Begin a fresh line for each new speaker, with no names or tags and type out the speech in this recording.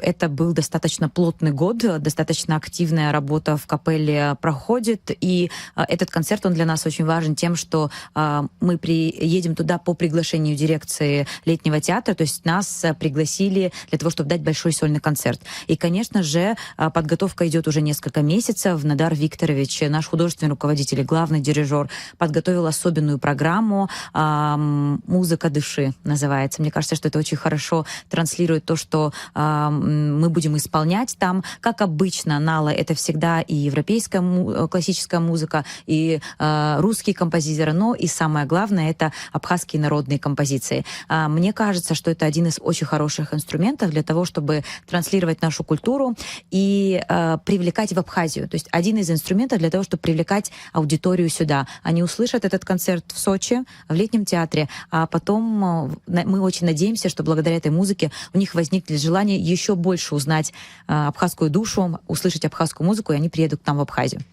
это был достаточно плотный год, достаточно активная работа в капелле проходит, и этот концерт, он для нас очень важен тем, что мы приедем туда по приглашению дирекции летнего театра, то есть нас пригласили для того, чтобы дать большой сольный концерт. И, конечно же, подготовка идет уже несколько месяцев. Надар Викторович, наш художественный руководитель и главный дирижер, подготовил особенную программу «Музыка души» называется. Мне кажется, что это очень хорошо транслирует то, что мы будем исполнять там. Как обычно, Нала — это всегда и европейская классическая музыка, и русские композиторы, но и самое главное — это абхазские народные композиции. Мне кажется, что это один из очень хороших инструментов для того, чтобы транслировать нашу культуру и привлекать в Абхазию. То есть один из инструментов для того, чтобы привлекать аудиторию сюда. Они услышат этот концерт в Сочи, в летнем театре, а потом мы очень надеемся, что благодаря этой музыке у них возникнет желание еще больше узнать абхазскую душу, услышать абхазскую музыку, и они приедут к нам в Абхазию.